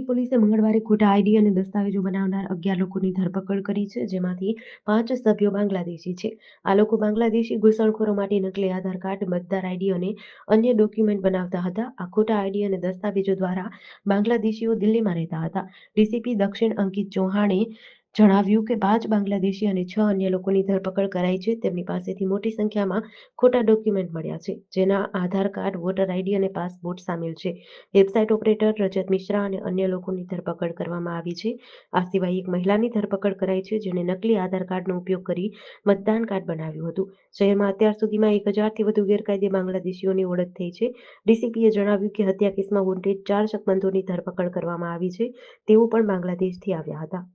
પોલીસે મંગળવારે ખોટા આઈડી અને દસ્તાવેજો બનાવનાર 11 લોકોની ધરપકડ કરી છે, જેમાંથી 5 સભ્યો બાંગ્લાદેશી છે. આ લોકો બાંગ્લાદેશી ઘૂસણખોરો માટે નકલી આધાર કાર્ડ, મતદાર આઈડી અને અન્ય ડોક્યુમેન્ટ બનાવતા હતા. આ ખોટા આઈડી અને દસ્તાવેજો દ્વારા બાંગ્લાદેશીઓ દિલ્હીમાં રહેતા હતા. ડીસીપી દક્ષિણ અંકિત ચૌહાણે જણાવ્યું કે 5 બાંગ્લાદેશી અને 6 અન્ય લોકોની ધરપકડ કરાઈ છે. તેમની પાસેથી મોટી સંખ્યામાં ખોટા ડોક્યુમેન્ટ મળ્યા છે, જેના આધાર કાર્ડ, વોટર આઈડી અને પાસપોર્ટ સામેલ છે. વેબસાઇટ ઓપરેટર રજત મિશ્રા અને અન્ય લોકોની ધરપકડ કરવામાં આવી છે. આ સિવાય એક મહિલાની ધરપકડ કરાઈ છે, જેણે નકલી આધાર કાર્ડનો ઉપયોગ કરી મતદાન કાર્ડ બનાવ્યું હતું. શહેરમાં અત્યાર સુધીમાં 1000થી વધુ ગેરકાયદે બાંગ્લાદેશીઓની ઓળખ થઈ છે. ડીસીપીએ જણાવ્યું કે હત્યા કેસમાં વોન્ટેડ 4 શકમંદોની ધરપકડ કરવામાં આવી છે. તેઓ પણ બાંગ્લાદેશથી આવ્યા હતા.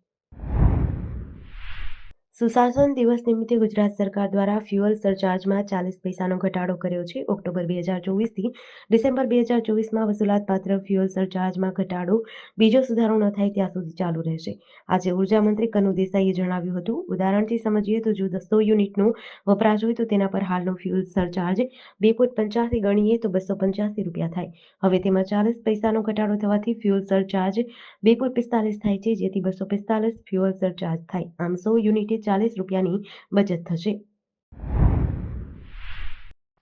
સુશાસન દિવસ નિમિત્તે ગુજરાત સરકાર દ્વારા ફ્યુઅલ સરચાર્જમાં 40 પૈસાનો ઘટાડો કર્યો છે. ઓક્ટોબર 2024થી ડિસેમ્બર 2024માં વસૂલાતપાત્ર ફ્યુઅલ સરચાર્જમાં ઘટાડો બીજો સુધારો ન થાય ત્યાં સુધી ચાલુ રહેશે. આજે ઉર્જા મંત્રી કનુ દેસાઈએ જણાવ્યું હતું. ઉદાહરણથી સમજીએ તો જો 100 યુનિટનો વપરાશ હોય તો તેના પર હાલનો ફ્યુઅલ સરચાર્જ 2.85 ગણીએ તો ₹285 થાય. હવે તેમાં 40 પૈસાનો ઘટાડો થવાથી ફ્યુઅલ સરચાર્જ 2.45 થાય છે, જેથી 245 ફ્યુઅલ સરચાર્જ થાય. આમ 100 યુનિટે ₹40ની બચત થશે.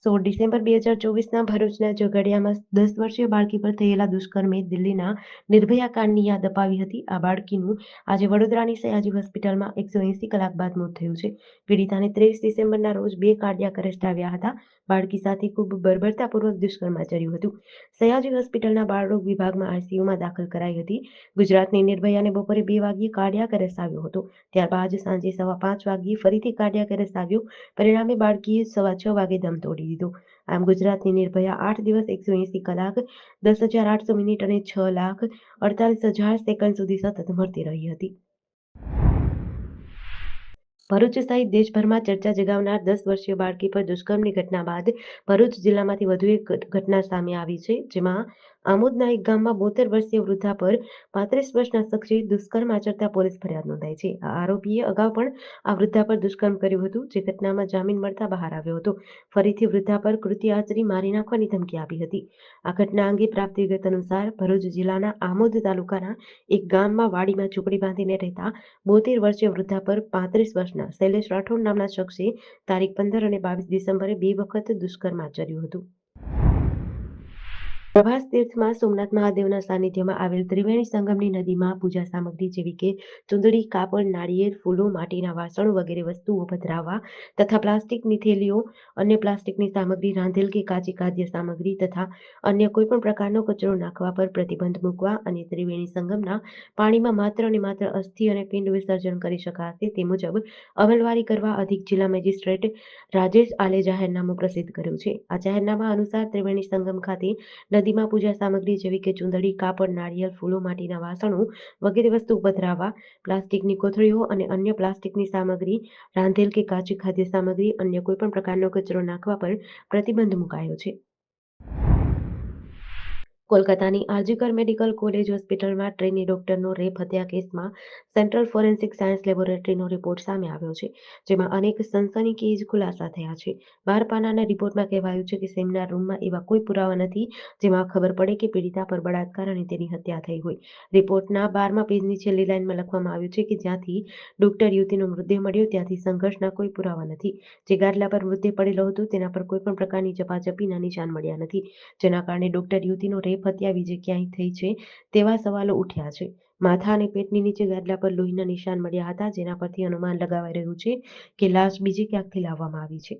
16 ડિસેમ્બર 2024ના ભરૂચના ઝઘડિયામાં 10 વર્ષીય બાળકી પર થયેલા દુષ્કર્મે દિલ્હીના નિર્ભયા કાંડની યાદ અપાવી હતી. આ બાળકીનું આજે વડોદરાની સયાજી હોસ્પિટલમાં 180 કલાક બાદ મોત થયું છે. પીડિતાને 23 ડિસેમ્બરના રોજ 2 કાર્ડિયાક અરેસ્ટ આવ્યા હતા. બાળકી સાથે ખૂબ બર્બરતાપૂર્વક દુષ્કર્મ આચર્યું હતું. સયાજી હોસ્પિટલના બાળરોગ વિભાગમાં આઈસીયુમાં દાખલ કરાઈ હતી. ગુજરાતની નિર્ભયાને બપોરે 2 વાગ્યે કાર્ડિયાક અરેસ્ટ આવ્યો હતો. ત્યારબાદ સાંજે 5:15 વાગ્યે ફરીથી કાર્ડિયાક અરેસ્ટ આવ્યો. પરિણામે બાળકીએ 6:15 વાગ્યે દમ તોડી દીધો. આમ ગુજરાતની નિર્ભયા 8 દિવસ 180 કલાક 10,800 મિનિટ અને 6,48,000 સેકન્ડ સુધી સતત મરતી રહી હતી. ભરૂચ સહિત દેશભરમાં ચર્ચા જગાવનાર 10 વર્ષીય બાળકી પર દુષ્કર્મની ઘટના બાદ ભરૂચ જિલ્લામાંથી વધુ એક ઘટના સામે આવી છે, જેમાં આમોદના એક ગામમાં 72 વર્ષીય વૃદ્ધા પર 35 વર્ષના શખ્સે દુષ્કર્મ આચરતા પોલીસ ફરિયાદ નોંધાઈ છે. આ આરોપીએ અગાઉ પણ આ વૃદ્ધા પર દુષ્કર્મ કર્યું હતું, જે ઘટનામાં જામીન મળતા બહાર આવ્યો હતો. ફરીથી વૃદ્ધા પર કૃત્ય આચરી મારી નાખવાની ધમકી આપી હતી. આ ઘટના અંગે પ્રાપ્ત વિગત અનુસાર ભરૂચ જિલ્લાના આમોદ તાલુકાના એક ગામમાં વાડીમાં ઝૂંપડી બાંધીને રહેતા 72 વર્ષીય વૃદ્ધા પર 35 વર્ષના શૈલેષ રાઠોડ નામના શખ્સે તારીખ 15 અને 22 ડિસેમ્બરે 2 વખત દુષ્કર્મ આચર્યું હતું. પ્રભાસ તીર્થમાં સોમનાથ મહાદેવના સાનિધ્યમાં આવેલ ત્રિવેણી સંગમની નદીમાં પૂજા સામગ્રી જેવી કે ચુંદડી, કાપડ, નાળિયેર, ફૂલો, માટીના વાસણો વગેરે વસ્તુઓ પધરાવવા તથા પ્લાસ્ટિકની થેલીઓ, અન્ય પ્લાસ્ટિકની સામગ્રી, રાંધેલ કે કાચી ખાદ્ય સામગ્રી તથા અન્ય કોઈપણ પ્રકારનો કચરો નાખવા પર પ્રતિબંધ મૂકવા અને ત્રિવેણી સંગમના પાણીમાં માત્ર અને માત્ર અસ્થિ અને પિંડ વિસર્જન કરી શકાશે તે મુજબ અમલવારી કરવા અધિક જિલ્લા મેજિસ્ટ્રેટ રાજેશ આલે જાહેરનામું પ્રસિદ્ધ કર્યું છે. આ જાહેરનામા અનુસાર ત્રિવેણી સંગમ ખાતે નદીમાં પૂજા સામગ્રી જેવી કે ચુંદડી, કાપડ, નાળિયેર, ફૂલો, માટીના વાસણો વગેરે વસ્તુ પધરાવવા, પ્લાસ્ટિકની કોથળીઓ અને અન્ય પ્લાસ્ટિકની સામગ્રી, રાંધેલ કે કાચી ખાદ્ય સામગ્રી, અન્ય કોઈપણ પ્રકારનો કચરો નાખવા પર પ્રતિબંધ મુકાયો છે. કોલકાતાની આરજીકર મેડિકલ કોલેજ હોસ્પિટલમાં ટ્રેની ડોક્ટરનો રેપ હત્યા કેસમાં સેન્ટ્રલ ફોરેન્સિક સાયન્સ લેબોરેટરીનો રિપોર્ટ સામે આવ્યો છે, જેમાં અનેક સનસનીખેજ ખુલાસા થયા છે. 12 પાનાના રિપોર્ટમાં કહેવાયું છે કે સેમિનાર રૂમમાં એવા કોઈ પુરાવા નથી જેમાં ખબર પડે કે પીડિતા પર બળાત્કાર અને તેની હત્યા થઈ હોય. રિપોર્ટના 12મા પેજની છેલ્લી લાઇનમાં લખવામાં આવ્યું છે કે જ્યાંથી ડોક્ટર યુવતીનો મૃતદેહ મળ્યો ત્યાંથી સંઘર્ષના કોઈ પુરાવા નથી. જે ગાદલા પર મૃતદેહ પડેલો હતો તેના પર કોઈપણ પ્રકારની ઝપાઝપીના નિશાન મળ્યા નથી, જેના કારણે ડોક્ટર યુવતીનો રેપ હત્યા બીજે ક્યાંય થઈ છે તેવા સવાલો ઉઠ્યા છે. માથા અને પેટની નીચે ગાદલા પર લોહીના નિશાન મળ્યા હતા, જેના પરથી અનુમાન લગાવાઈ રહ્યું છે કે લાશ બીજે ક્યાંકથી લાવવામાં આવી છે.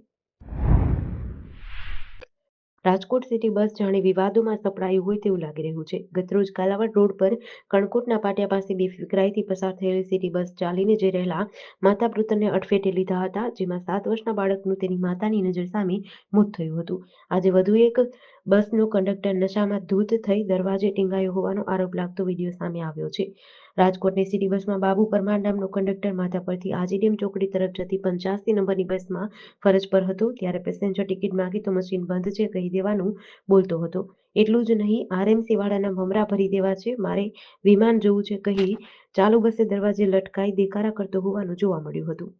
રાજકોટ સિટી બસ જાણે વિવાદોમાં સપડાયું હોય તેવું લાગી રહ્યું છે. ગતરોજ કાલાવડ રોડ પર કણકોટના પાટિયા પાસે બેફિકરાઈથી પસાર થયેલી સિટી બસ ચાલીને જઈ રહેલા માતા પુત્રને અડફેટે લીધા હતા, જેમાં 7 વર્ષના બાળકનું તેની માતાની નજર સામે મોત થયું હતું. આજે વધુ એક બસનો કંડક્ટર નશામાં ધૂત થઈ દરવાજે ટીંગાયો હોવાનો આરોપ લાગતો વિડીયો સામે આવ્યો છે. રાજકોટની સિટી બસમાં બાબુ પરમાર નામનો કંડક્ટર માધા પરથી આજીડેમ ચોકડી તરફ જતી 85 નંબરની બસમાં ફરજ પર હતો, ત્યારે પેસેન્જર ટિકિટ માંગે તો મશીન બંધ છે કહી દેવાનું બોલતો હતો. એટલું જ નહીં, આરએમસી વાળાના મમરા ભરી દેવા છે, મારે વિમાન જોવું છે કહી ચાલુ બસે દરવાજે લટકાઈ દેકારા કરતો હોવાનું જોવા મળ્યું હતું.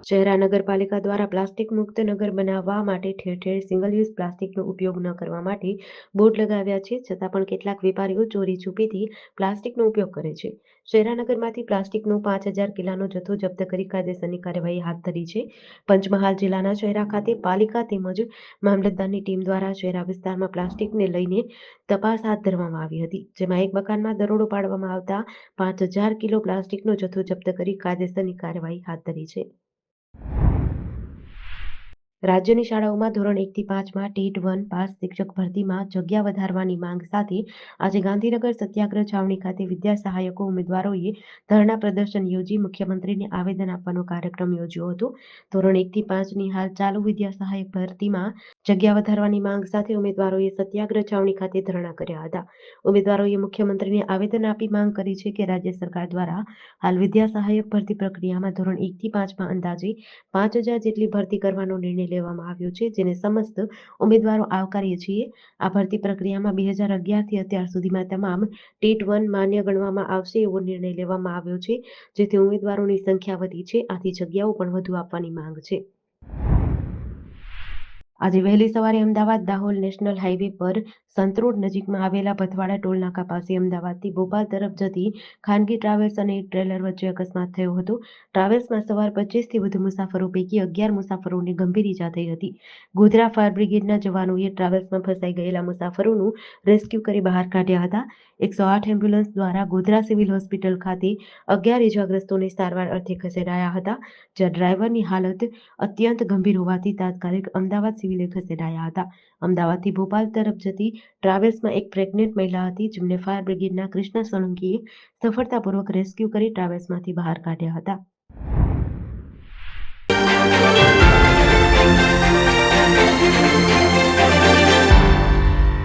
શહેરા નગરપાલિકા દ્વારા પ્લાસ્ટિક મુક્ત નગર બનાવવા માટે ઠેર ઠેર સિંગલ યુઝ પ્લાસ્ટિકનો ઉપયોગ ન કરવા માટે બોર્ડ લગાવ્યા છે, છતાં પણ કેટલાક વેપારીઓ ચોરી છુપીથી પ્લાસ્ટિકનો ઉપયોગ કરે છે. શહેરા નગરમાંથી પ્લાસ્ટિકનો 5,000 કિલ્લાનો જથ્થો જપ્ત કરી કાયદેસરની કાર્યવાહી હાથ ધરી છે. પંચમહાલ જિલ્લાના શહેરા ખાતે પાલિકા તેમજ મામલતદારની ટીમ દ્વારા શહેરા વિસ્તારમાં પ્લાસ્ટિકને લઈને તપાસ હાથ ધરવામાં આવી હતી, જેમાં એક મકાનમાં દરોડો પાડવામાં આવતા 5,000 કિલો પ્લાસ્ટિકનો જથ્થો જપ્ત કરી કાયદેસરની કાર્યવાહી હાથ ધરી છે. રાજ્યની શાળાઓમાં ધોરણ 1 થી 5માં ટેટ-1 પાસ શિક્ષક ભરતીમાં જગ્યા વધારવાની માંગ સાથે આજે ગાંધીનગર સત્યાગ્રહ છાવણી ખાતે વિદ્યા સહાયકો ઉમેદવારોએ ધરણા પ્રદર્શન યોજી મુખ્યમંત્રીને આવેદન આપવાનો કાર્યક્રમ યોજ્યો હતો. ધોરણ 1 થી 5ની હાલ ચાલુ વિદ્યા સહાયક ભરતીમાં જગ્યા વધારવાની માંગ સાથે ઉમેદવારોએ સત્યાગ્રહ છાવણી ખાતે ધરણા કર્યા હતા. ઉમેદવારોએ મુખ્યમંત્રીને આવેદન આપી માંગ કરી છે કે રાજ્ય સરકાર દ્વારા હાલ વિદ્યા સહાયક ભરતી પ્રક્રિયામાં ધોરણ 1 થી 5માં અંદાજે 5,000 જેટલી ભરતી કરવાનો નિર્ણય લેવામાં આવ્યો છે, જેને સમસ્ત ઉમેદવારો આવકારીએ છીએ. આ ભરતી પ્રક્રિયામાં 2011થી અત્યાર સુધીમાં તમામ ટેટ-1 માન્ય ગણવામાં આવશે એવો નિર્ણય લેવામાં આવ્યો છે, જેથી ઉમેદવારોની સંખ્યા વધી છે. આથી જગ્યાઓ પણ વધુ આપવાની માંગ છે. આજે વહેલી સવારે અમદાવાદ દાહોદ નેશનલ હાઈવે પર સંતરોડ નજીકમાં આવેલા ભથવાડા ટોલનાકા પાસે અમદાવાદથી ભોપાલ તરફ જતી ખાનગી ટ્રાવેલ્સ અને એક ટ્રેલર વચ્ચે અકસ્માત થયો હતો. ટ્રાવેલ્સમાં સવાર 25થી વધુ મુસાફરો પૈકી 11 મુસાફરોને ગંભીર ઈજા થઈ હતી. ગોધરા ફાયર બ્રિગેડના જવાનોએ ટ્રાવેલ્સમાં ફસાઈ ગયેલા મુસાફરોનું રેસ્ક્યુ કરી બહાર કાઢ્યા હતા. 108 એમ્બ્યુલન્સ દ્વારા ગોધરા સિવિલ હોસ્પિટલ ખાતે 11 ઈજાગ્રસ્તોને સારવાર અર્થે ખસેડાયા હતા, જ્યાં ડ્રાઈવરની હાલત અત્યંત ગંભીર હોવાથી તાત્કાલિક અમદાવાદ સિવિલે ખસેડાયા હતા. અમદાવાદથી ભોપાલ તરફ જતી ટ્રાવેલ્સમાં એક પ્રેગ્નેન્ટ મહિલા હતી, જેમને ફાયર બ્રિગેડના કૃષ્ણા સોલંકીએ સફળતાપૂર્વક રેસ્ક્યુ કરી ટ્રાવેલ્સમાંથી બહાર કાઢ્યા હતા.